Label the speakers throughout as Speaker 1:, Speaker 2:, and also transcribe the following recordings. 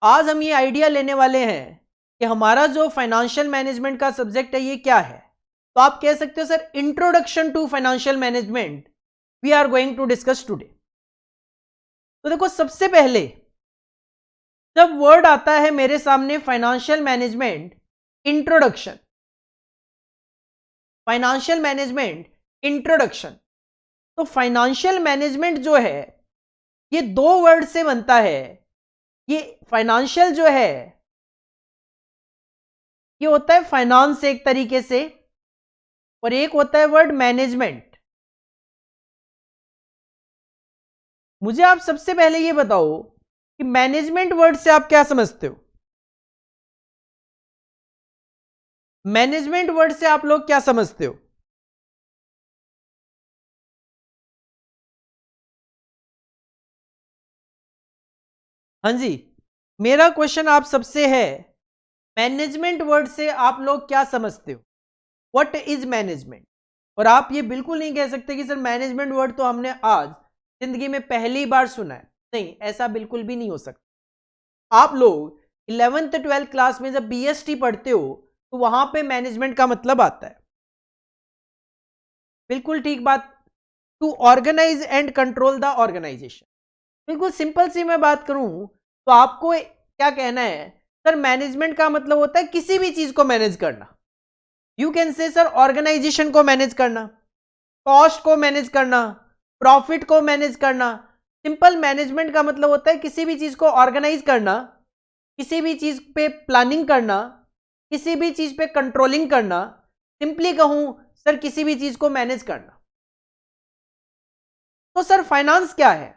Speaker 1: आज हम ये आइडिया लेने वाले हैं कि हमारा जो फाइनेंशियल मैनेजमेंट का सब्जेक्ट है ये क्या है। तो आप कह सकते हो sir introduction to financial management we are going to discuss today. तो देखो सबसे पहले जब वर्ड आता है मेरे सामने financial management introduction, financial management introduction, तो फाइनेंशियल मैनेजमेंट जो है ये दो वर्ड से बनता है। ये फाइनेंशियल जो है ये होता है फाइनेंस एक तरीके से, और एक होता है वर्ड मैनेजमेंट। मुझे आप सबसे पहले ये बताओ कि मैनेजमेंट वर्ड से आप क्या समझते हो? मैनेजमेंट वर्ड से आप लोग क्या समझते हो? हाँ जी, मेरा क्वेश्चन आप सबसे है मैनेजमेंट वर्ड से आप लोग क्या समझते हो? What is management? और आप ये बिल्कुल नहीं कह सकते कि सर मैनेजमेंट वर्ड तो हमने आज जिंदगी में पहली बार सुना है। नहीं, ऐसा बिल्कुल भी नहीं हो सकता। आप लोग 11th-12th क्लास में जब बीएसटी पढ़ते हो तो वहां पे मैनेजमेंट का मतलब आता है। बिल्कुल ठीक बात। To organize and control the organization. बिल्कुल सिंपल सी मैं बात करूं तो आपको क्या कहना है? सर मैनेजमेंट का मतलब होता है किसी भी चीज को मैनेज करना। You can say sir organization को मैनेज करना, कॉस्ट को मैनेज करना, प्रॉफिट को मैनेज करना। सिंपल मैनेजमेंट का मतलब होता है किसी भी चीज को ऑर्गेनाइज करना, किसी भी चीज पे प्लानिंग करना, किसी भी चीज पे कंट्रोलिंग करना। सिंपली कहूं सर किसी भी चीज को मैनेज करना। तो सर फाइनेंस क्या है?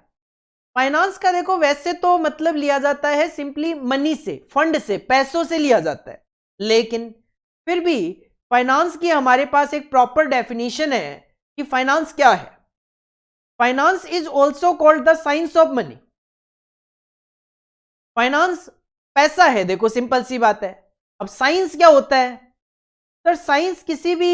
Speaker 1: फाइनेंस का देखो वैसे तो मतलब लिया जाता है सिंपली मनी से, फंड से, पैसों से लिया जाता है, लेकिन फिर भी फाइनेंस की हमारे पास एक प्रॉपर डेफिनेशन है कि फाइनेंस क्या है। Finance is also called the science of money. Finance पैसा है, देखो सिंपल सी बात है। अब साइंस क्या होता है? सर साइंस किसी भी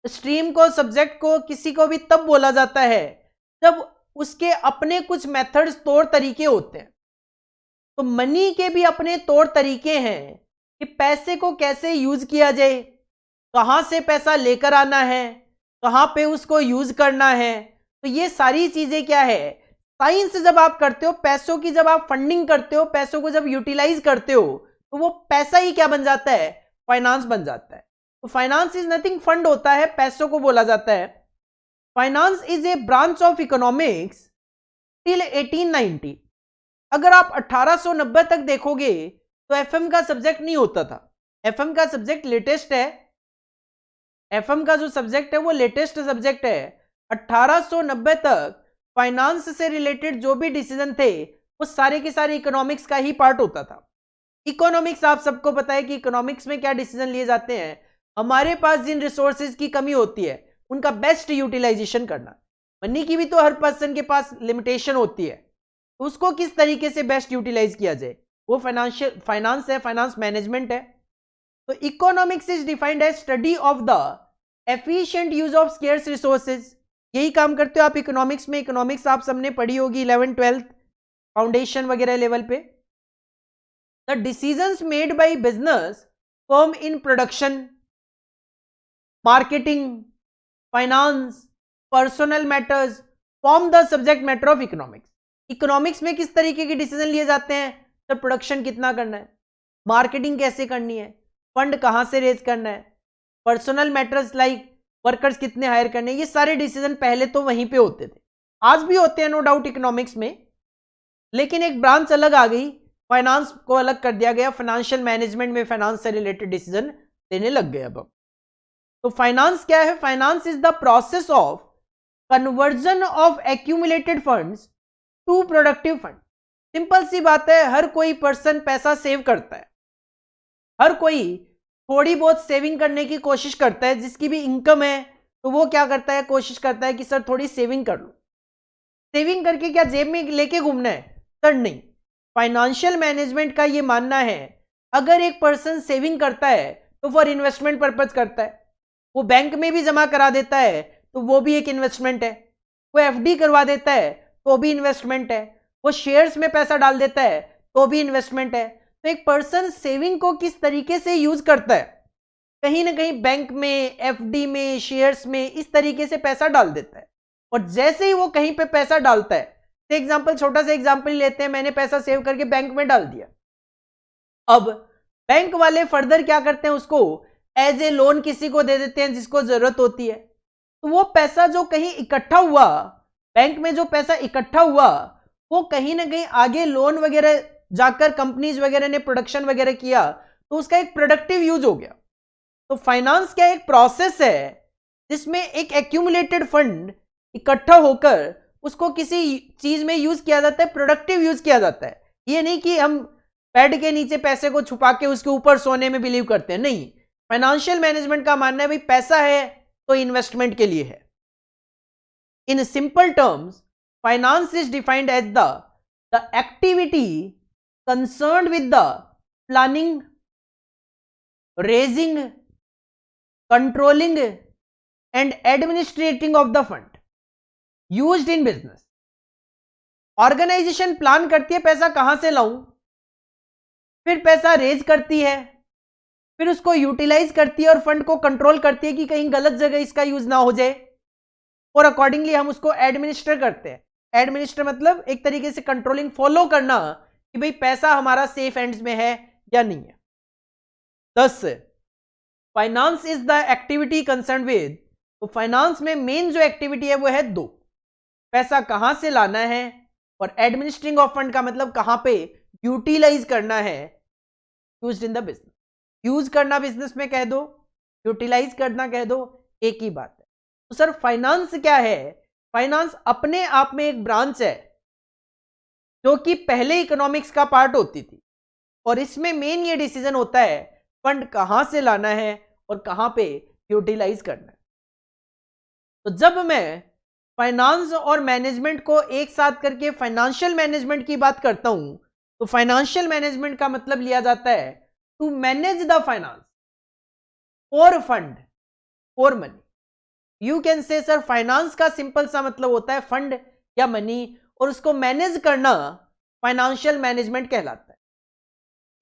Speaker 1: स्ट्रीम को, सब्जेक्ट को, किसी को भी तब बोला जाता है जब उसके अपने कुछ मेथड्स, तौर तरीके होते हैं। तो मनी के भी अपने तौर तरीके हैं कि पैसे को कैसे यूज किया जाए, कहां से पैसा लेकर आना है, कहां पे उसको यूज करना है। तो ये सारी चीजें क्या है, साइंस जब आप करते हो, पैसों की जब आप फंडिंग करते हो, पैसों को जब यूटिलाइज करते हो, तो वो पैसा ही क्या बन जाता है? फाइनेंस बन जाता है। तो फाइनेंस इज नथिंग, फंड होता है, पैसों को बोला जाता है। Finance is a branch of economics till 1890। अगर आप 1890 तक देखोगे तो एफएम का सब्जेक्ट नहीं होता था। एफएम का सब्जेक्ट लेटेस्ट है। एफएम का जो सब्जेक्ट है वो लेटेस्ट सब्जेक्ट है। 1890 तक फाइनेंस से रिलेटेड जो भी डिसीजन थे वो सारे के सारे इकोनॉमिक्स का ही पार्ट होता था। इकोनॉमिक्स आप सबको पता है कि इकोनॉमिक्स में क्या डिसीजन लिए जाते हैं, हमारे पास जिन रिसोर्सेज की कमी होती है उनका बेस्ट यूटिलाइजेशन करना। मनी की भी तो हर पर्सन के पास लिमिटेशन होती है, तो उसको किस तरीके से बेस्ट यूटिलाइज किया जाए, वो फाइनेंस है, फाइनेंस मैनेजमेंट है। तो economics is defined as study of the efficient use of scarce resources. यही काम करते हो आप इकोनॉमिक्स में। इकोनॉमिक्स आप सबने पढ़ी होगी 11th-12th फाउंडेशन वगैरह लेवल पे। The decisions made by business firm in production, marketing, finance, personal matters form the subject matter of economics. Economics में किस तरीके के डिसीजन लिए जाते हैं? तो प्रोडक्शन कितना करना है, मार्केटिंग कैसे करनी है, फंड कहां से रेज करना है, पर्सनल मैटर्स लाइक वर्कर्स कितने हायर करने, ये सारे डिसीजन पहले तो वहीं पे होते थे, आज भी होते हैं नो डाउट इकोनॉमिक्स में, लेकिन एक ब्रांच अलग आ गई, फाइनेंस को अलग कर दिया गया। फाइनेंशियल मैनेजमेंट में फाइनेंस से रिलेटेड डिसीजन देने लग गए अब। तो फाइनेंस क्या है? Finance is the process of conversion of accumulated funds to productive fund. Simple सी बात है, हर कोई पर्सन पैसा सेव करता है, हर कोई थोड़ी बहुत सेविंग करने की कोशिश करता है। जिसकी भी इनकम है तो वो क्या करता है, कोशिश करता है कि सर थोड़ी सेविंग कर लो। सेविंग करके क्या जेब में लेके घूमना है? सर नहीं। फाइनेंशियल मैनेजमेंट का ये मानना है अगर एक पर्सन सेविंग करता है तो फॉर इन्वेस्टमेंट पर्पज करता है, वो बैंक में भी जमा करा देता है तो वो भी एक इन्वेस्टमेंट है, वो एफडी करवा देता है तो भी इन्वेस्टमेंट है, वो शेयर्स में पैसा डाल देता है तो भी इन्वेस्टमेंट है। तो एक पर्सन सेविंग को किस तरीके से यूज करता है, कहीं ना कहीं बैंक में, एफडी में, शेयर्स में, इस तरीके से पैसा डाल देता है। और जैसे ही वो कहीं पे पैसा डालता है, तो एग्जांपल, छोटा सा एग्जांपल लेते हैं, मैंने पैसा सेव करके बैंक में डाल दिया। अब बैंक वाले फर्दर क्या करते हैं, उसको एज ए लोन किसी को दे देते हैं जिसको जरूरत होती है। तो वो पैसा जो कहीं इकट्ठा हुआ, बैंक में जो पैसा इकट्ठा हुआ, वो कहीं ना कहीं आगे लोन वगैरह जाकर कंपनीज वगैरह ने प्रोडक्शन वगैरह किया, तो उसका एक प्रोडक्टिव यूज हो गया। तो फाइनेंस क्या एक प्रोसेस है जिसमें एक एक्यूमुलेटेड फंड इकट्ठा होकर उसको किसी चीज में यूज किया जाता है, प्रोडक्टिव यूज किया जाता है। ये नहीं कि हम बेड के नीचे पैसे को छुपा के उसके ऊपर सोने में बिलीव करते हैं, नहीं। फाइनेंशियल मैनेजमेंट का मानना है भाई पैसा है तो इन्वेस्टमेंट के लिए है। In simple terms, finance is defined as the activity concerned with the planning, raising, controlling and administrating of the fund used in business. Organization plan करती है पैसा कहां से लाऊं, फिर पैसा रेज करती है, फिर उसको यूटिलाइज करती है और फंड को कंट्रोल करती है कि कहीं गलत जगह इसका यूज ना हो जाए, और अकॉर्डिंगली हम उसको एडमिनिस्टर करते हैं। एडमिनिस्टर मतलब एक तरीके से कंट्रोलिंग, फॉलो करना कि भाई पैसा हमारा सेफ हैंड्स में है या नहीं है। 10, finance is the activity concern with, तो फाइनेंस में मेन जो एक्टिविटी है वो है दो, पैसा कहां से लाना है, और एडमिनिस्ट्रिंग ऑफ फंड का मतलब कहां पे यूटिलाइज करना है, used in the business. Use करना बिजनेस में कह दो, यूटिलाइज करना कह दो, एक ही बात है। तो सर फाइनेंस क्या है? फाइनेंस अपने आप में एक ब्रांच है जो कि पहले इकोनॉमिक्स का पार्ट होती थी, और इसमें मेन ये डिसीजन होता है फंड कहां से लाना है और कहां पे यूटिलाइज करना है। तो जब मैं फाइनेंस और मैनेजमेंट को एक साथ करके फाइनेंशियल मैनेजमेंट की बात करता हूं, तो फाइनेंशियल मैनेजमेंट का मतलब लिया जाता है टू मैनेज द फाइनेंस और फंड और money. You can say sir finance का सिंपल सा मतलब होता है फंड या मनी, और उसको मैनेज करना फाइनेंशियल मैनेजमेंट कहलाता है।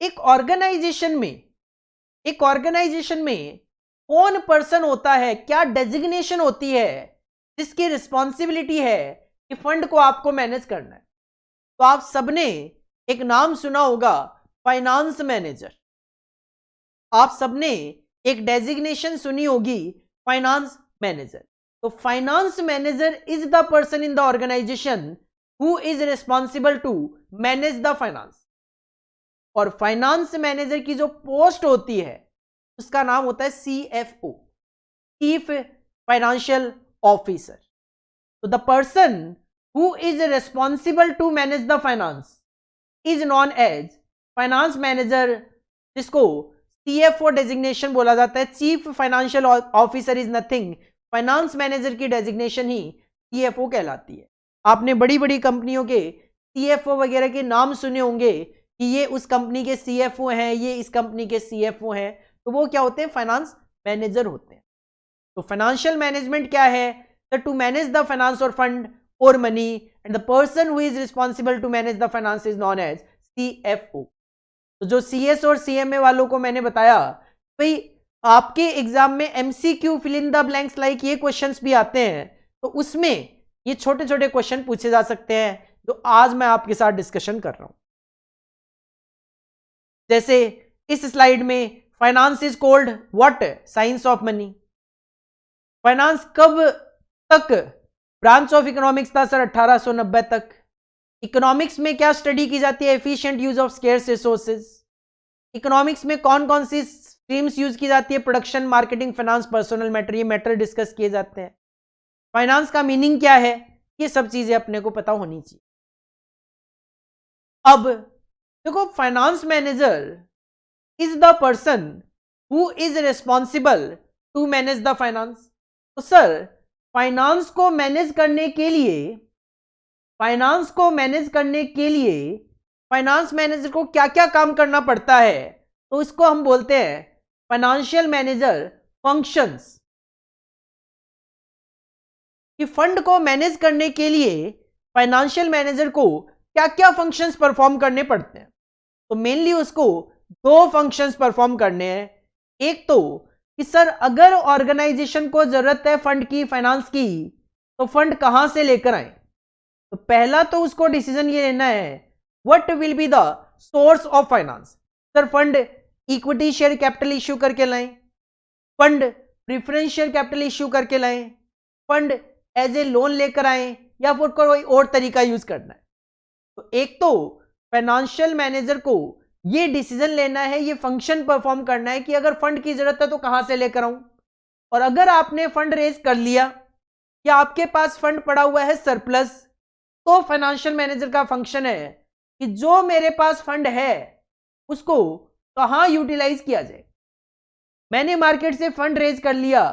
Speaker 1: एक ऑर्गेनाइजेशन में कौन पर्सन होता है, क्या डेजिग्नेशन होती है जिसकी रिस्पॉन्सिबिलिटी है कि फंड को आपको मैनेज करना है? तो आप सबने एक नाम सुना होगा, फाइनेंस मैनेजर। आप सबने एक डेजिग्नेशन सुनी होगी, फाइनेंस मैनेजर। तो finance manager is the person in the organization who is responsible to manage the finance. और फाइनेंस मैनेजर की जो पोस्ट होती है उसका नाम होता है CFO, चीफ फाइनेंशियल ऑफिसर। तो the person who is responsible to manage the finance is known as finance manager, जिसको CFO डेजिग्नेशन बोला जाता है। Chief financial officer is nothing, finance manager की डेजिग्नेशन ही CFO कहलाती है। आपने बड़ी बड़ी कंपनियों के CFO वगैरह के नाम सुने होंगे कि ये उस कंपनी के CFO हैं, ये इस कंपनी के CFO हैं, तो वो क्या होते हैं? फाइनेंस मैनेजर होते हैं। तो फाइनेंशियल मैनेजमेंट क्या है? टू मैनेज द फाइनेंस और फंड और money, and the person who is responsible to manage the finance is known as CFO। तो जो CS और CMA वालों को मैंने बताया, भाई आपके एग्जाम में MCQ fill in the blanks like ये क्वेश्चंस भी आते हैं, तो उसमें ये छोटे छोटे क्वेश्चन पूछे जा सकते हैं जो आज मैं आपके साथ डिस्कशन कर रहा हूं। जैसे इस स्लाइड में finance is called what? Science of money. Finance कब तक ब्रांच ऑफ इकोनॉमिक्स था सर? 1890 तक। इकोनॉमिक्स में क्या स्टडी की जाती है? Efficient use of scarce resources. Economics में कौन कौन सी स्ट्रीम्स यूज की जाती है? Production, marketing, finance, personal matter, ये मैटर डिस्कस किए जाते हैं। फाइनेंस का मीनिंग क्या है? ये सब चीजें अपने को पता होनी चाहिए। अब देखो, finance manager is the person who is responsible to manage the finance. तो सर फाइनेंस को मैनेज करने के लिए फाइनेंस मैनेजर को क्या क्या काम करना पड़ता है? तो इसको हम बोलते हैं फाइनेंशियल मैनेजर फंक्शंस। कि फंड को मैनेज करने के लिए फाइनेंशियल मैनेजर को क्या क्या फंक्शंस परफॉर्म करने पड़ते हैं। तो मेनली उसको दो फंक्शंस परफॉर्म करने हैं। एक तो कि सर अगर ऑर्गेनाइजेशन को जरूरत है फंड की, फाइनेंस की, तो फंड कहां से लेकर आए। तो पहला तो उसको डिसीजन ये लेना है what will be the source of finance. Sir fund equity share capital issue करके लाएं, fund preference share capital issue करके लाएं, फंड एज ए लोन लेकर आए, या फिर कोई और तरीका यूज करना है। तो एक तो फाइनेंशियल मैनेजर को ये डिसीजन लेना है, ये फंक्शन परफॉर्म करना है कि अगर फंड की जरूरत है तो कहां से लेकर आऊं। और अगर आपने फंड रेज कर लिया या आपके पास फंड पड़ा हुआ है सरप्लस, तो फाइनेंशियल मैनेजर का फंक्शन है कि जो मेरे पास फंड है उसको कहां यूटिलाइज किया जाए। मैंने मार्केट से फंड रेज कर लिया,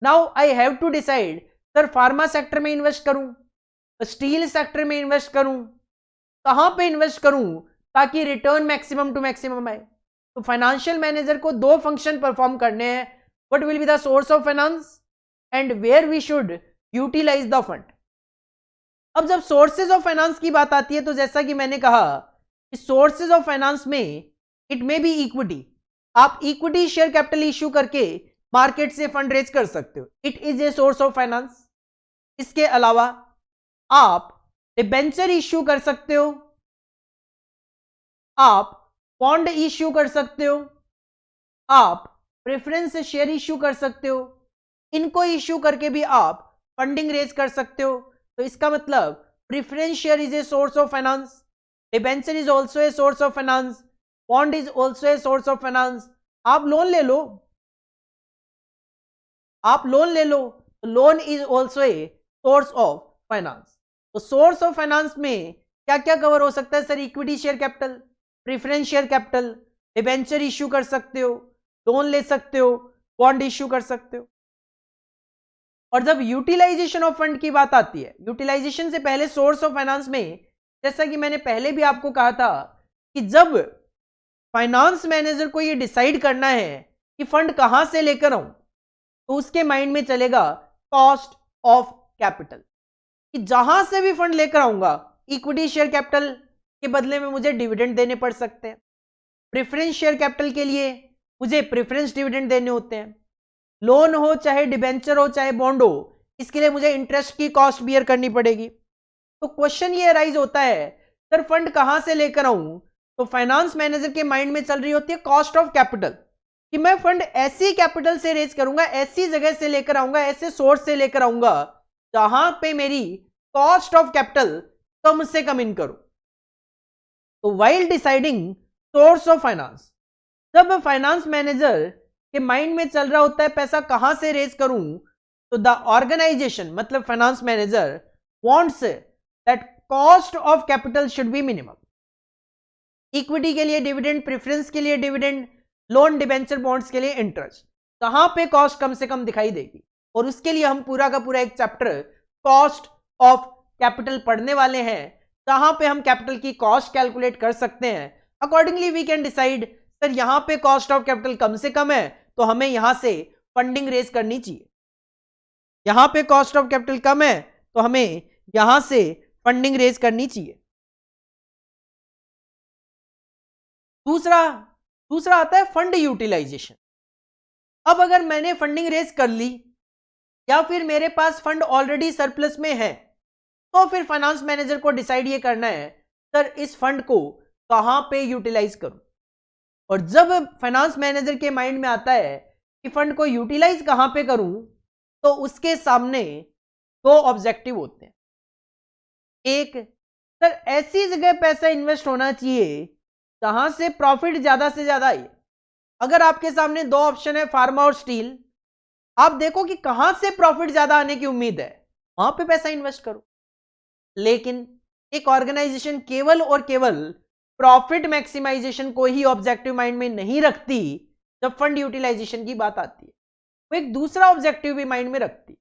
Speaker 1: now I have to decide sir pharma sector में इन्वेस्ट करूं, स्टील सेक्टर में इन्वेस्ट करूं, कहां पे इन्वेस्ट करूं ताकि रिटर्न मैक्सिमम टू मैक्सिमम आए। तो फाइनेंशियल मैनेजर को दो फंक्शन परफॉर्म करने हैं, what will be the source of finance and where we should utilize the fund. अब जब सोर्सेज ऑफ फाइनेंस की बात आती है तो जैसा कि मैंने कहा कि सोर्सेज ऑफ फाइनेंस में इट मे बी इक्विटी, आप इक्विटी शेयर कैपिटल इश्यू करके मार्केट से फंड रेज कर सकते हो, it is a source of finance. इसके अलावा आप डिबेंचर इश्यू कर सकते हो, आप बॉन्ड इश्यू कर सकते हो, आप प्रेफरेंस शेयर इश्यू कर सकते हो, इनको इश्यू करके भी आप फंडिंग रेज कर सकते हो। तो इसका मतलब preference share is a source of finance, debenture is also a source of finance, bond is also a source of finance. आप लोन ले लो, आप लोन ले लो, loan is also a source of finance. तो सोर्स ऑफ फाइनेंस में क्या क्या कवर हो सकता है sir? Equity share capital, preference share capital, debenture issue कर सकते हो, लोन ले सकते हो, बॉन्ड इश्यू कर सकते हो। और जब यूटिलाइजेशन ऑफ फंड की बात आती है, यूटिलाइजेशन से पहले सोर्स ऑफ फाइनेंस में, जैसा कि मैंने पहले भी आपको कहा था कि जब फाइनेंस मैनेजर को ये डिसाइड करना है कि फंड कहां से लेकर आऊं, तो उसके माइंड में चलेगा कॉस्ट ऑफ कैपिटल, कि जहां से भी फंड लेकर आऊंगा इक्विटी शेयर कैपिटल के बदले में मुझे डिविडेंड देने पड़ सकते हैं, प्रेफरेंस शेयर कैपिटल के लिए मुझे प्रेफरेंस डिविडेंड देने होते हैं, लोन हो चाहे डिबेंचर हो चाहे बॉन्ड हो, इसके लिए मुझे इंटरेस्ट की कॉस्ट बियर करनी पड़ेगी। तो क्वेश्चन ये अराइज होता है सर फंड कहां से लेकर आऊं, तो फाइनेंस मैनेजर के माइंड में चल रही होती है कॉस्ट ऑफ कैपिटल, कि मैं फंड ऐसी कैपिटल से रेज करूंगा, ऐसी जगह से लेकर आऊंगा, ऐसे सोर्स से लेकर आऊंगा जहां पे मेरी कॉस्ट ऑफ कैपिटल कम से कम इन करूं। तो while deciding source of finance, जब फाइनेंस मैनेजर के माइंड में चल रहा होता है पैसा कहां से रेज करूं, तो द ऑर्गेनाइजेशन मतलब finance manager wants that cost of capital should be minimum. Equity के लिए डिविडेंड, प्रेफरेंस के लिए डिविडेंड, लोन डिबेंचर बॉन्ड्स के लिए इंटरेस्ट, कहां पे कॉस्ट कम से कम दिखाई देगी। और उसके लिए हम पूरा का पूरा एक चैप्टर कॉस्ट ऑफ कैपिटल पढ़ने वाले हैं, जहां पे हम कैपिटल की कॉस्ट कैलकुलेट कर सकते हैं। Accordingly we can decide sir यहां पे कॉस्ट ऑफ कैपिटल कम से कम है तो हमें यहां से फंडिंग रेज करनी चाहिए, यहां पे कॉस्ट ऑफ कैपिटल कम है तो हमें यहां से फंडिंग रेज करनी चाहिए। दूसरा आता है फंड यूटिलाइजेशन। अब अगर मैंने फंडिंग रेज कर ली या फिर मेरे पास फंड ऑलरेडी सरप्लस में है, तो फिर फाइनेंस मैनेजर को डिसाइड ये करना है सर इस फंड को कहां पे यूटिलाइज करूं। और जब फाइनेंस मैनेजर के माइंड में आता है कि फंड को यूटिलाइज कहां पे करूं, तो उसके सामने दो ऑब्जेक्टिव होते हैं। एक, सर ऐसी जगह पैसा इन्वेस्ट होना चाहिए जहां से प्रॉफिट ज्यादा से ज्यादा आए। अगर आपके सामने दो ऑप्शन है फार्मा और स्टील, आप देखो कि कहां से प्रॉफिट ज्यादा आने की उम्मीद है, वहां पे पैसा इन्वेस्ट करो। लेकिन एक ऑर्गेनाइजेशन केवल और केवल प्रॉफिट मैक्सिमाइजेशन को ही ऑब्जेक्टिव माइंड में नहीं रखती जब फंड यूटिलाइजेशन की बात आती है, वो एक दूसरा ऑब्जेक्टिव भी माइंड में रखती।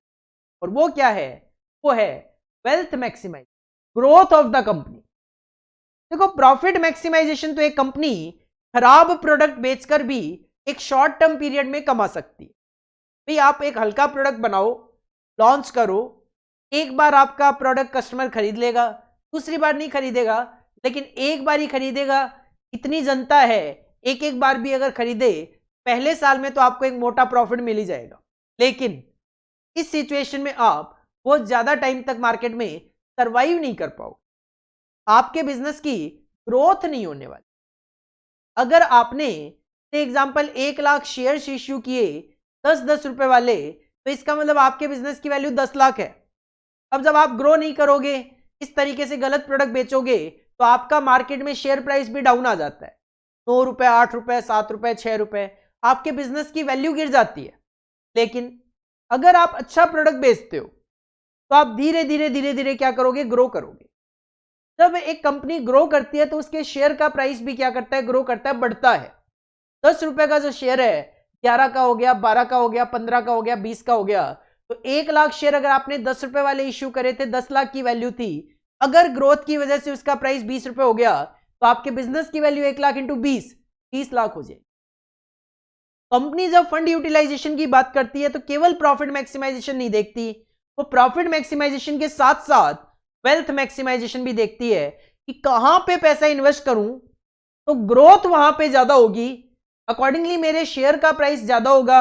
Speaker 1: और वो क्या है? वो है wealth maximize, growth of the company. देखो प्रॉफिट मैक्सिमाइजेशन तो एक कंपनी खराब प्रोडक्ट बेचकर भी एक शॉर्ट टर्म पीरियड में कमा सकती है। भाई आप एक हल्का प्रोडक्ट बनाओ, लॉन्च करो, एक बार आपका प्रोडक्ट कस्टमर खरीद लेगा, दूसरी बार नहीं खरीदेगा, लेकिन एक बार ही खरीदेगा, इतनी जनता है, एक एक बार भी अगर खरीदे पहले साल में तो आपको एक मोटा प्रॉफिट मिल ही जाएगा। लेकिन इस सिचुएशन में आप बहुत ज्यादा टाइम तक मार्केट में सरवाइव नहीं कर पाओगे, आपके बिजनेस की ग्रोथ नहीं होने वाली। अगर आपने एग्जांपल 1 लाख शेयर्स इश्यू किए 10-10 रुपए वाले, तो इसका मतलब आपके बिजनेस की वैल्यू 10 लाख है। अब जब आप ग्रो नहीं करोगे, इस तरीके से गलत प्रोडक्ट बेचोगे, तो आपका मार्केट में शेयर प्राइस भी डाउन आ जाता है, 9 रुपए, 8 रुपए, 7 रुपए, 6 रुपए, आपके बिजनेस की वैल्यू गिर जाती है। लेकिन अगर आप अच्छा प्रोडक्ट बेचते हो तो आप धीरे धीरे धीरे धीरे क्या करोगे, ग्रो करोगे। जब एक कंपनी ग्रो करती है तो उसके शेयर का प्राइस भी क्या करता है, ग्रो करता है, बढ़ता है। 10 रुपए का जो शेयर है 11 का हो गया, 12 का हो गया, 15 का हो गया, 20 का हो गया। तो 1 लाख शेयर अगर आपने 10 रुपए वाले इश्यू करे थे, 10 लाख की वैल्यू थी, अगर ग्रोथ की वजह से उसका प्राइस 20 रुपए हो गया, तो आपके बिजनेस की वैल्यू 1 लाख इंटू 20 लाख हो जाए। कंपनी जब फंड यूटिलाइजेशन की बात करती है तो केवल प्रॉफिट मैक्सिमाइजेशन नहीं देखती, वो प्रॉफिट मैक्सिमाइजेशन के साथ साथ वेल्थ मैक्सिमाइजेशन भी देखती है कि कहां पे पैसा इन्वेस्ट करूं तो ग्रोथ वहां पे ज्यादा होगी, अकॉर्डिंगली मेरे शेयर का प्राइस ज्यादा होगा।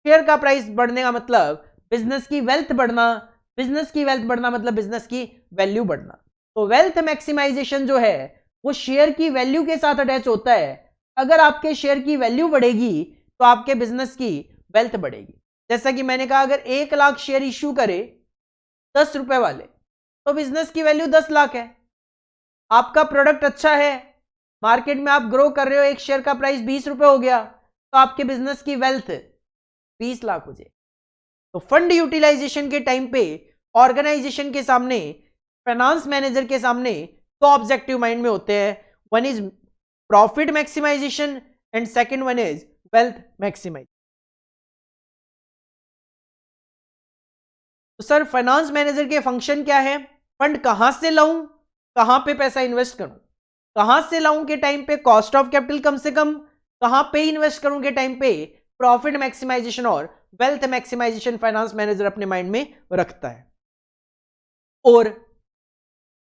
Speaker 1: शेयर का प्राइस बढ़ने का मतलब बिजनेस की वेल्थ बढ़ना, बिजनेस की वेल्थ बढ़ना मतलब बिजनेस की वैल्यू बढ़ना। तो वेल्थ मैक्सिमाइजेशन जो है वो शेयर की वैल्यू के साथ अटैच होता है। अगर आपके शेयर की वैल्यू बढ़ेगी तो आपके बिजनेस की वेल्थ बढ़ेगी। जैसा कि मैंने कहा, अगर 1 लाख शेयर इश्यू करे 10 रुपए वाले, तो बिजनेस की वैल्यू 10 लाख है। आपका प्रोडक्ट अच्छा है, मार्केट में आप ग्रो कर रहे हो, एक शेयर का प्राइस 20 रुपए हो गया, तो आपके बिजनेस की वेल्थ 20 लाख हो जाए। तो फंड यूटिलाइजेशन के टाइम पे ऑर्गेनाइजेशन के सामने, फाइनेंस मैनेजर के सामने दो ऑब्जेक्टिव माइंड में होते हैं, one is profit maximization and second one is wealth maximize. तो सर फाइनेंस मैनेजर के फंक्शन क्या है, फंड कहां से लाऊं, कहां पे पैसा इन्वेस्ट करूं, कहां से लाऊं के टाइम पे कॉस्ट ऑफ कैपिटल कम से कम, कहां पे इन्वेस्ट करूं के टाइम पे प्रॉफिट मैक्सिमाइजेशन और वेल्थ मैक्सिमाइजेशन फाइनेंस मैनेजर अपने माइंड में रखता है। और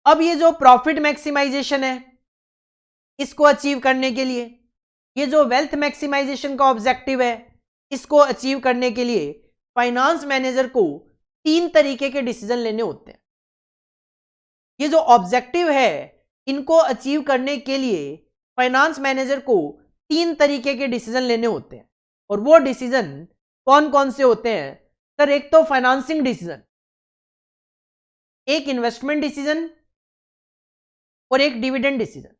Speaker 1: अब ये जो प्रॉफिट मैक्सिमाइजेशन है, इसको अचीव करने के लिए, ये जो वेल्थ मैक्सिमाइजेशन का ऑब्जेक्टिव है, इसको अचीव करने के लिए फाइनेंस मैनेजर को 3 तरीके के डिसीजन लेने होते हैं। ये जो ऑब्जेक्टिव है, इनको अचीव करने के लिए फाइनेंस मैनेजर को 3 तरीके के डिसीजन लेने होते हैं। और वो डिसीजन कौन कौन से होते हैं सर, एक तो फाइनेंसिंग डिसीजन, एक इन्वेस्टमेंट डिसीजन और एक डिविडेंड डिसीजन।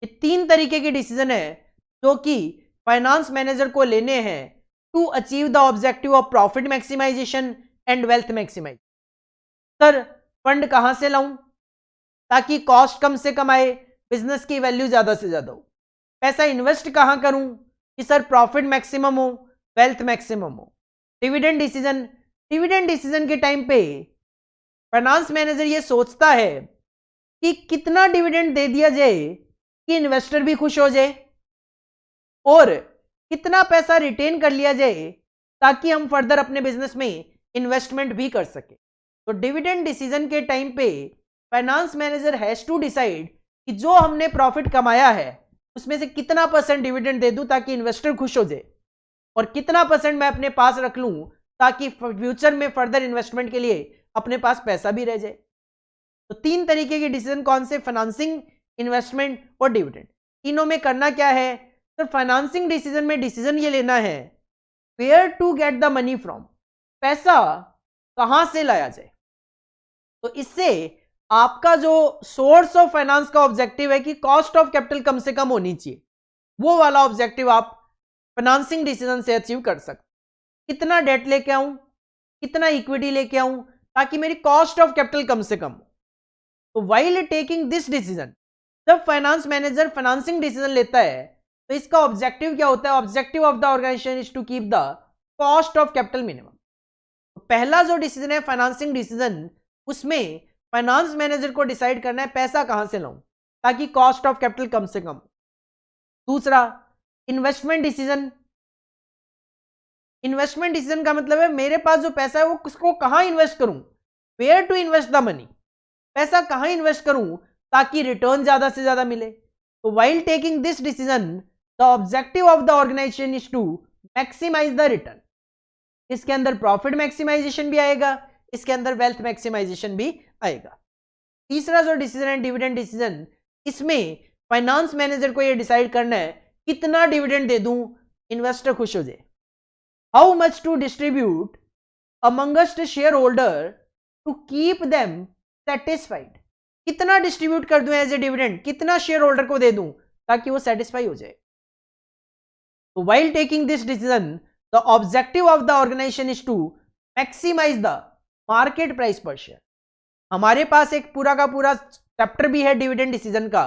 Speaker 1: ये 3 तरीके के डिसीजन है जो कि फाइनेंस मैनेजर को लेने हैं to achieve the objective of profit maximization and wealth maximize. Sir fund कहां से लाऊं ताकि कॉस्ट कम से कम आए, बिजनेस की वैल्यू ज्यादा से ज्यादा हो। पैसा इन्वेस्ट कहां करूं कि सर प्रॉफिट मैक्सिमम हो, वेल्थ मैक्सिमम हो। डिविडेंड डिसीजन, डिविडेंड डिसीजन के टाइम पे फाइनेंस मैनेजर ये सोचता है कि कितना डिविडेंड दे दिया जाए कि इन्वेस्टर भी खुश हो जाए और कितना पैसा रिटेन कर लिया जाए ताकि हम फर्दर अपने बिजनेस में इन्वेस्टमेंट भी कर सके। तो डिविडेंड डिसीजन के टाइम पे finance manager has to decide कि जो हमने प्रॉफिट कमाया है उसमें से कितना % डिविडेंड दे दूं ताकि इन्वेस्टर खुश हो जाए और कितना % मैं अपने पास रख लूं ताकि फ्यूचर में फर्दर इन्वेस्टमेंट के लिए अपने पास पैसा भी रह जाए। तो 3 तरीके के डिसीजन कौन से, फाइनेंसिंग, इन्वेस्टमेंट और डिविडेंड। तीनों में करना क्या है, तो फाइनेंसिंग डिसीजन में डिसीजन ये लेना है where to get the money from, पैसा कहां से लाया जाए। तो इससे आपका जो सोर्स ऑफ फाइनेंस का ऑब्जेक्टिव है कि कॉस्ट ऑफ कैपिटल कम से कम होनी चाहिए, वो वाला ऑब्जेक्टिव आप फाइनेंसिंग डिसीजन से अचीव कर सकते। कितना डेट लेके आऊं, कितना इक्विटी लेके आऊं ताकि मेरी कॉस्ट ऑफ कैपिटल कम से कम हो। तो व्हाइल टेकिंग दिस डिसीजन, जब फाइनेंस मैनेजर फाइनेंसिंग डिसीजन लेता है तो इसका ऑब्जेक्टिव क्या होता है, objective of the organisation is to keep the cost of capital minimum. पहला जो डिसीजन है फाइनेंसिंग डिसीजन, उसमें फाइनेंस मैनेजर को डिसाइड करना है पैसा कहां से लाऊं ताकि कॉस्ट ऑफ कैपिटल कम से कम। दूसरा इन्वेस्टमेंट डिसीजन, इन्वेस्टमेंट डिसीजन का मतलब है मेरे पास जो पैसा है वो किसको कहां इन्वेस्ट करूं, where to invest the money, पैसा कहां इन्वेस्ट करूं ताकि रिटर्न ज्यादा से ज्यादा मिले। तो while taking this decision, the objective of the organization is to maximize the return. इसके अंदर प्रॉफिट मैक्सिमाइजेशन भी आएगा, इसके अंदर वेल्थ मैक्सिमाइजेशन भी आएगा. तीसरा जो डिसीजन है डिविडेंड डिसीजन, इसमें फाइनेंस मैनेजर को ये डिसाइड करना है कितना डिविडेंड दे दूं इन्वेस्टर खुश हो जाए. How much to distribute amongst share holder to keep them satisfied. कितना डिस्ट्रीब्यूट कर दूं एज ए डिविडेंड, कितना शेयर होल्डर को दे दूं ताकि वो सेटिस्फाई हो जाए. तो while taking this decision, the objective of the organisation is to maximise the market price per share. हमारे पास एक पूरा का पूरा चैप्टर भी है डिविडेंड डिसीजन का.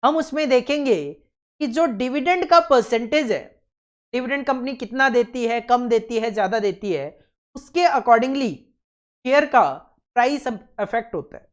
Speaker 1: हम उसमें देखेंगे कि जो डिविडेंड का परसेंटेज है, डिविडेंड कंपनी कितना देती है, कम देती है, ज्यादा देती है, उसके अकॉर्डिंगली शेयर का प्राइस अफेक्ट होता है.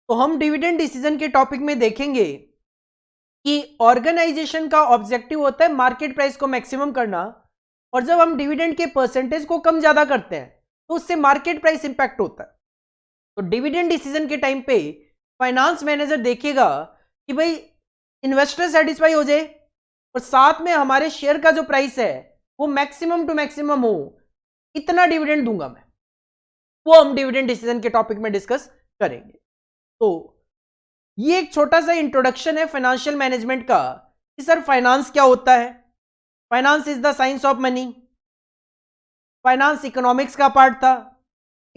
Speaker 1: तो हम डिविडेंड डिसीजन के टॉपिक में देखेंगे कि ऑर्गेनाइजेशन का ऑब्जेक्टिव होता है मार्केट प्राइस को मैक्सिमम करना, और जब हम डिविडेंड के परसेंटेज को कम ज्यादा करते हैं तो उससे मार्केट प्राइस इंपैक्ट होता है. तो डिविडेंड डिसीजन के टाइम पे फाइनेंस मैनेजर देखेगा कि भाई इन्वेस्टर सेटिस्फाई हो जाए और साथ में हमारे शेयर का जो प्राइस है वो मैक्सिमम टू मैक्सिमम हो, इतना डिविडेंड दूंगा मैं. वो हम डिविडेंड डिसीजन के टॉपिक में डिस्कस करेंगे. तो ये एक छोटा सा इंट्रोडक्शन है फाइनेंशियल मैनेजमेंट का कि सर फाइनेंस क्या होता है. Finance is the science of money. Finance economics का पार्ट था.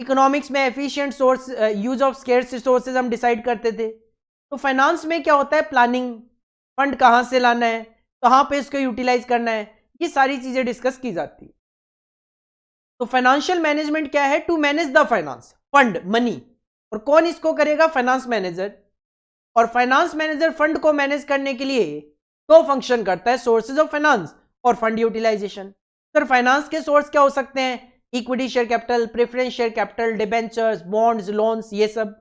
Speaker 1: इकोनॉमिक्स में efficient source use of scarce resources हम डिसाइड करते थे. तो फाइनेंस में क्या होता है, प्लानिंग, फंड कहां से लाना है, कहां पे इसको यूटिलाइज करना है, ये सारी चीजें डिस्कस की जाती है. तो फाइनेंशियल मैनेजमेंट क्या है, to manage the finance, fund, money. और कौन इसको करेगा, फाइनेंस मैनेजर. और फाइनेंस मैनेजर फंड को मैनेज करने के लिए दो फंक्शन करता है, सोर्सेज ऑफ फाइनेंस और फंड यूटिलाइजेशन. सर फाइनेंस के सोर्स क्या हो सकते हैं, equity share capital, preference share capital, debentures, bonds, loans, ये सब.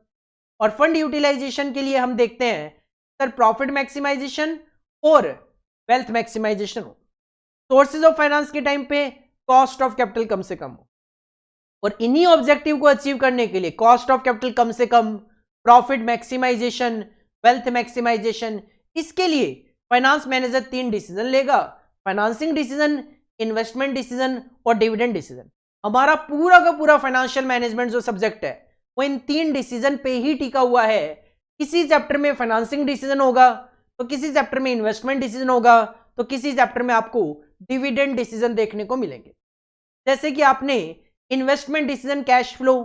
Speaker 1: और फंड यूटिलाइजेशन के लिए हम देखते हैं सर प्रॉफिट मैक्सिमाइजेशन और वेल्थ मैक्सिमाइजेशन हो. सोर्सेज ऑफ फाइनेंस के टाइम पे कॉस्ट ऑफ कैपिटल कम से कम हो, और इन्हीं ऑब्जेक्टिव को अचीव करने के लिए कॉस्ट ऑफ कैपिटल कम से कम, प्रॉफिट मैक्सिमाइजेशन, वेल्थ मैक्सिमाइजेशन, इसके लिए फाइनेंस मैनेजर 3 डिसीजन लेगा, फाइनेंसिंग डिसीजन, इन्वेस्टमेंट डिसीजन और डिविडेंड डिसीजन. हमारा पूरा का पूरा फाइनेंशियल मैनेजमेंट जो सब्जेक्ट है वो इन 3 डिसीजन पे ही टिका हुआ है. किसी चैप्टर में फाइनेंसिंग डिसीजन होगा, तो किसी चैप्टर में इन्वेस्टमेंट डिसीजन होगा, तो किसी चैप्टर में आपको डिविडेंड डिसीजन देखने को मिलेंगे. जैसे कि आपने investment decision cash flow,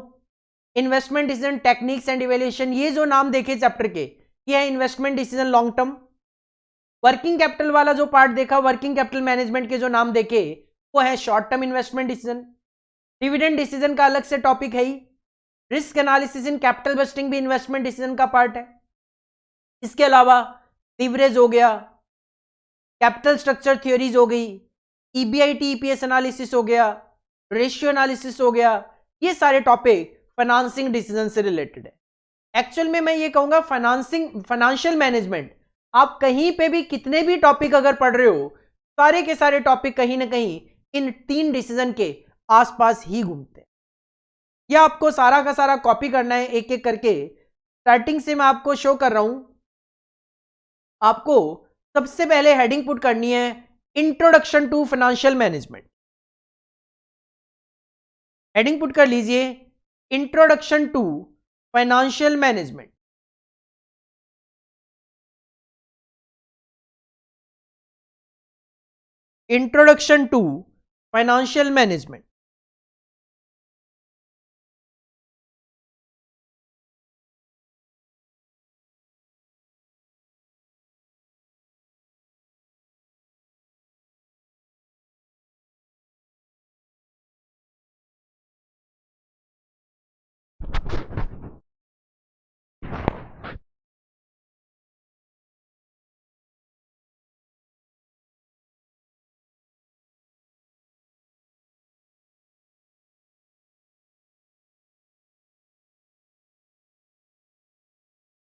Speaker 1: investment decision techniques and evaluation, ये जो नाम देखे चैप्टर के, ये है investment decision long term. Working capital वाला जो पार्ट देखा, वर्किंग कैपिटल मैनेजमेंट के जो नाम देखे, वो है short term investment decision. Dividend decision का अलग से टॉपिक है ही. Risk analysis in capital budgeting भी इन्वेस्टमेंट डिसीजन का पार्ट है. इसके अलावा लीवरेज हो गया, कैपिटल स्ट्रक्चर थ्योरीज हो गई, ईबीआईटी ईपीएस एनालिसिस हो गया, रेशियो एनालिसिस हो गया, ये सारे टॉपिक फाइनेंसिंग डिसीजन से रिलेटेड है. एक्चुअल में मैं ये कहूंगा फाइनेंशियल मैनेजमेंट, आप कहीं पे भी कितने भी टॉपिक अगर पढ़ रहे हो, सारे के सारे टॉपिक कहीं ना कहीं इन 3 डिसीजन के आसपास ही घूमते हैं. यह आपको सारा का सारा कॉपी करना है एक एक करके. स्टार्टिंग से मैं आपको शो कर रहा हूं. आपको सबसे पहले हेडिंग पुट करनी है introduction to financial management. Heading put कर लीजिए introduction to financial management. Introduction to financial management.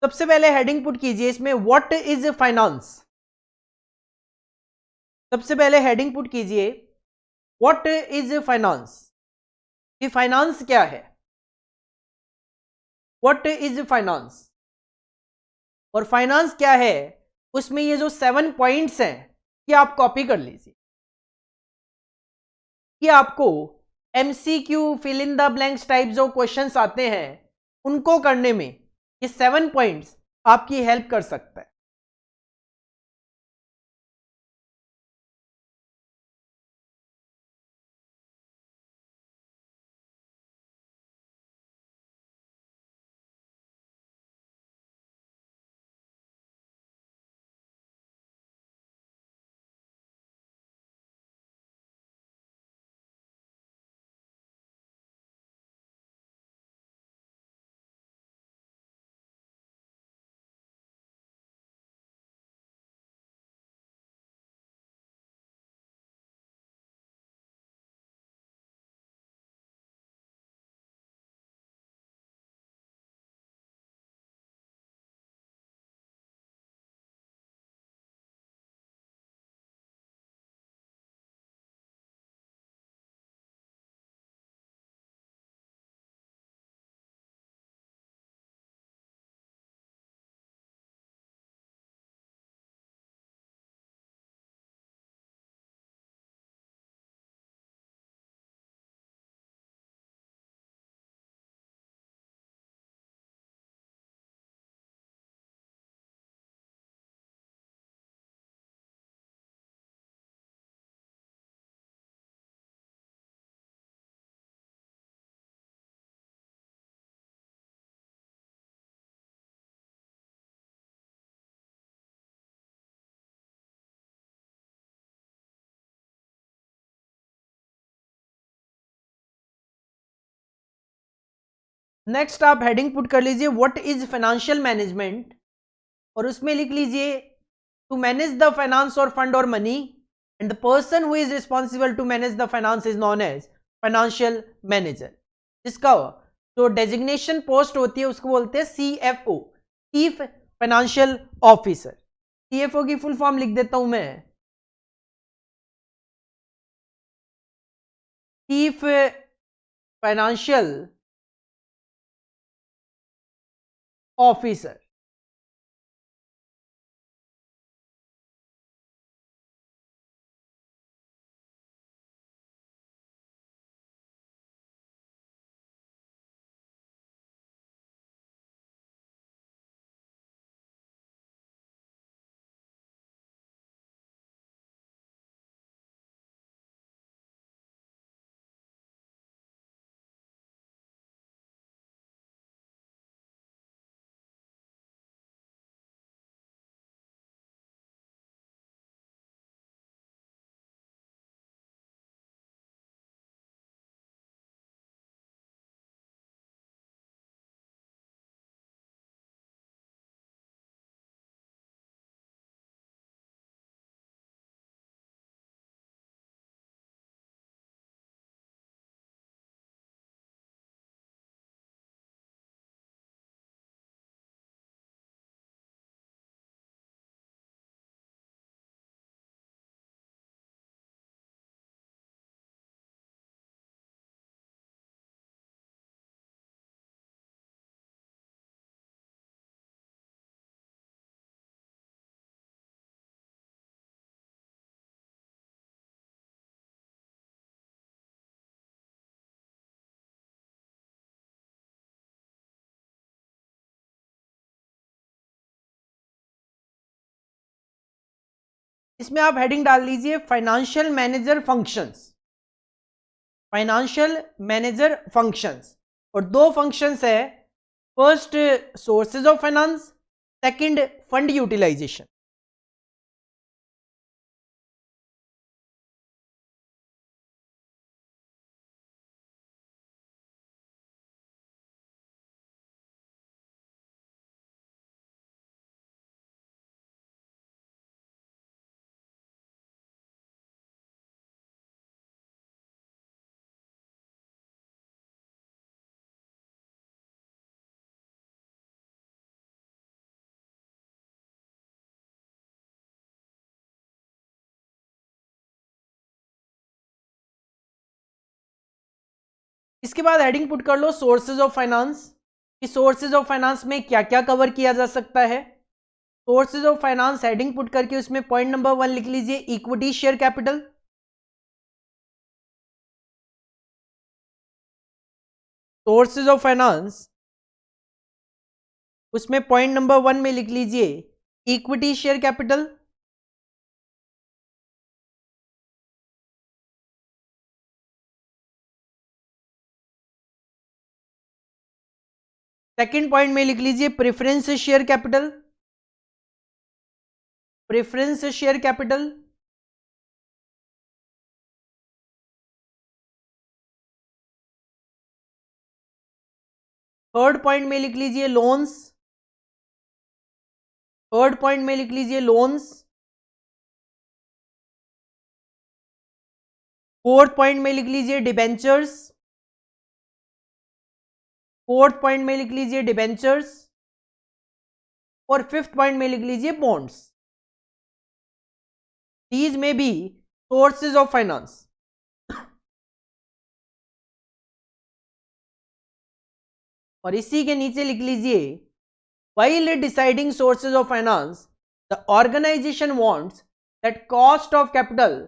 Speaker 1: सबसे पहले हेडिंग पुट कीजिए इसमें, व्हाट इज फाइनेंस। सबसे पहले हेडिंग पुट कीजिए, व्हाट इज फाइनेंस, कि फाइनेंस क्या है, व्हाट इज फाइनेंस। और फाइनेंस क्या है, उसमें ये जो 7 पॉइंट्स हैं ये आप कॉपी कर लीजिए। कि आपको MCQ fill in the blanks type जो क्वेश्चंस आते हैं उनको करने में ये 7 पॉइंट्स आपकी हेल्प कर सकता है। नेक्स्ट आप हेडिंग पुट कर लीजिए, व्हाट इज फाइनेंशियल मैनेजमेंट, और उसमें लिख लीजिए, टू मैनेज द फाइनेंस और फंड और money, and the person who is responsible to manage the finance is known as financial manager. जिसका जो डेजिग्नेशन पोस्ट होती है उसको बोलते हैं CFO, chief financial officer. CFO की फुल फॉर्म लिख देता हूं मैं, चीफ फाइनेंशियल ऑफिसर। इसमें आप हेडिंग डाल लीजिए, financial manager functions, financial manager functions. और दो फंक्शंस है, first sources of finance, second fund utilisation. इसके बाद हेडिंग पुट कर लो सोर्सेज ऑफ फाइनेंस, कि सोर्सेज ऑफ फाइनेंस में क्या क्या कवर किया जा सकता है। Sources of finance heading put करके उसमें पॉइंट नंबर 1 लिख लीजिए equity share capital. Sources of finance उसमें पॉइंट नंबर 1 में लिख लीजिए equity share capital. Second point में लिख लीजिए preference share capital, preference share capital. Third point में लिख लीजिए लोन्स, थर्ड पॉइंट में लिख लीजिए लोन्स। फोर्थ पॉइंट में लिख लीजिए डिबेंचर्स, फोर्थ पॉइंट में लिख लीजिए डिबेंचर्स। और फिफ्थ पॉइंट में लिख लीजिए बॉन्ड्स। दीज में बी सोर्सेज ऑफ फाइनेंस। और इसी के नीचे लिख लीजिए while deciding sources of finance the organization wants that cost of capital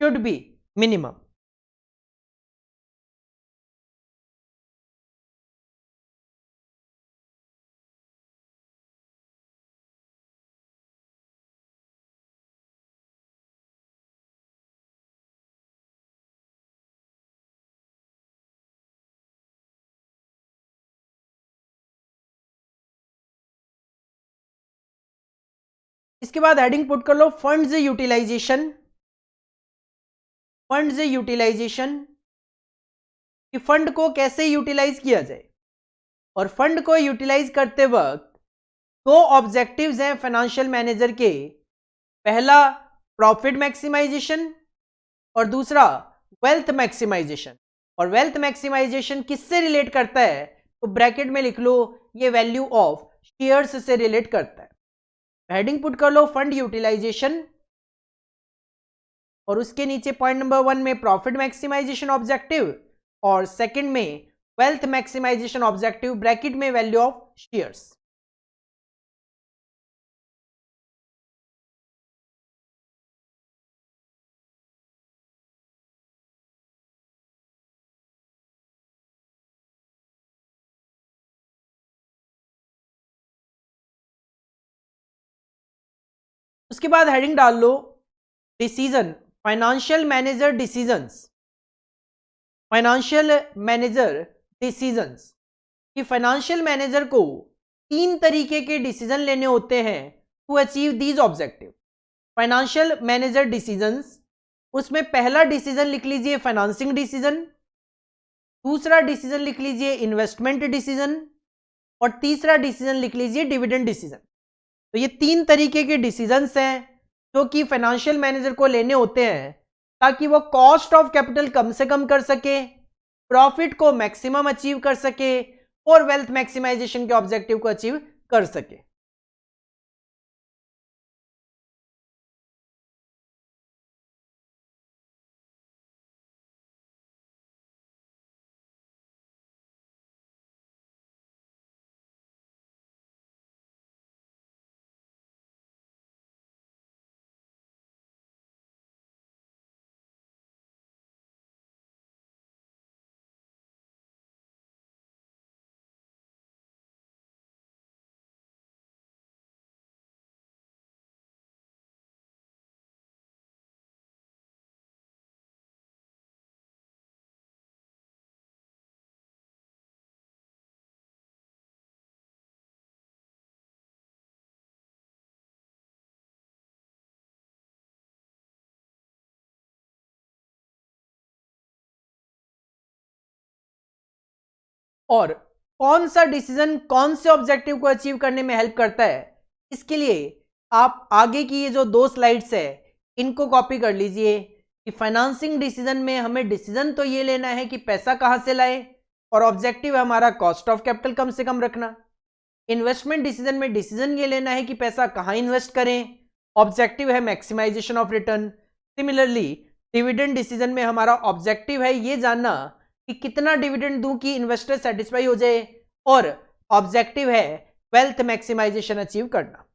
Speaker 1: should be minimum। इसके बाद हेडिंग पुट कर लो फंड्स यूटिलाइजेशन, फंड्स यूटिलाइजेशन कि फंड को कैसे यूटिलाइज किया जाए। और फंड को यूटिलाइज करते वक्त दो ऑब्जेक्टिव्स हैं फाइनेंशियल मैनेजर के, पहला प्रॉफिट मैक्सिमाइजेशन और दूसरा वेल्थ मैक्सिमाइजेशन। और वेल्थ मैक्सिमाइजेशन किससे रिलेट करता है, तो ब्रैकेट में लिख लो ये वैल्यू ऑफ शेयर्स से रिलेट करता है। हेडिंग पुट कर लो फंड यूटिलाइजेशन और उसके नीचे पॉइंट नंबर 1 में प्रॉफिट मैक्सिमाइजेशन ऑब्जेक्टिव और सेकंड में वेल्थ मैक्सिमाइजेशन ऑब्जेक्टिव, ब्रैकेट में वैल्यू ऑफ शेयर्स। उसके बाद हेडिंग डाल लो decision, financial manager decisions, financial manager decisions कि फाइनेंशियल मैनेजर को 3 तरीके के डिसीजन लेने होते हैं to achieve these objective. Financial manager decisions उसमें पहला डिसीजन लिख लीजिए फाइनेंसिंग डिसीजन, दूसरा डिसीजन लिख लीजिए इन्वेस्टमेंट डिसीजन और तीसरा डिसीजन लिख लीजिए डिविडेंड डिसीजन। तो ये 3 तरीके के डिसीजंस हैं जो कि फाइनेंशियल मैनेजर को लेने होते हैं ताकि वो कॉस्ट ऑफ कैपिटल कम से कम कर सके, प्रॉफिट को मैक्सिमम अचीव कर सके और वेल्थ मैक्सिमाइजेशन के ऑब्जेक्टिव को अचीव कर सके। और कौन सा डिसीजन कौन से ऑब्जेक्टिव को अचीव करने में हेल्प करता है, इसके लिए आप आगे की ये जो 2 स्लाइड्स है इनको कॉपी कर लीजिए कि फाइनेंसिंग डिसीजन में हमें डिसीजन तो ये लेना है कि पैसा कहां से लाए और ऑब्जेक्टिव है हमारा कॉस्ट ऑफ कैपिटल कम से कम रखना। इन्वेस्टमेंट डिसीजन में डिसीजन ये लेना है कि पैसा कहां इन्वेस्ट करें, ऑब्जेक्टिव है maximisation of return. Similarly dividend decision में हमारा ऑब्जेक्टिव है ये जानना कि कितना डिविडेंड दूं कि इन्वेस्टर सेटिस्फाई हो जाए, और ऑब्जेक्टिव है वेल्थ मैक्सिमाइजेशन अचीव करना।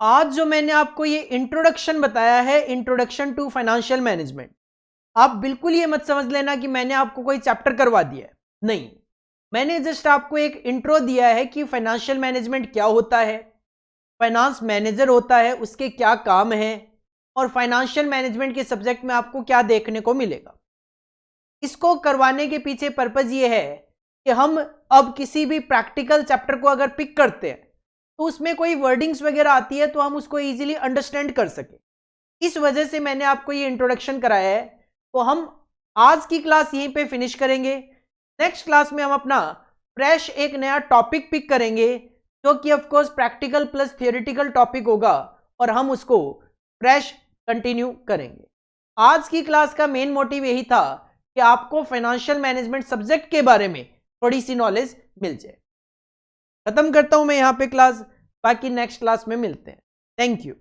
Speaker 1: आज जो मैंने आपको ये इंट्रोडक्शन बताया है, इंट्रोडक्शन टू फाइनेंशियल मैनेजमेंट, आप बिल्कुल ये मत समझ लेना कि मैंने आपको कोई चैप्टर करवा दिया है, नहीं। मैंने जस्ट आपको एक इंट्रो दिया है कि फाइनेंशियल मैनेजमेंट क्या होता है, फाइनेंस मैनेजर होता है, उसके क्या काम है, और फाइनेंशियल मैनेजमेंट के सब्जेक्ट में आपको क्या देखने को मिलेगा। इसको करवाने के पीछे पर्पज ये है कि हम अब किसी भी प्रैक्टिकल चैप्टर को अगर पिक करते हैं तो उसमें कोई वर्डिंग्स वगैरह आती है तो हम उसको इजीली अंडरस्टैंड कर सके। इस वजह से मैंने आपको ये इंट्रोडक्शन कराया है। तो हम आज की क्लास यहीं पे फिनिश करेंगे। नेक्स्ट क्लास में हम अपना फ्रेश एक नया टॉपिक पिक करेंगे जो कि of course practical plus theoretical topic होगा, और हम उसको फ्रेश कंटिन्यू करेंगे। आज की क्लास का मेन मोटिव यही था कि आपको फाइनेंशियल मैनेजमेंट सब्जेक्ट के बारे में थोड़ी सी नॉलेज मिल जाए। खत्म करता हूं मैं यहां पे क्लास, बाकी नेक्स्ट क्लास में मिलते हैं। Thank you.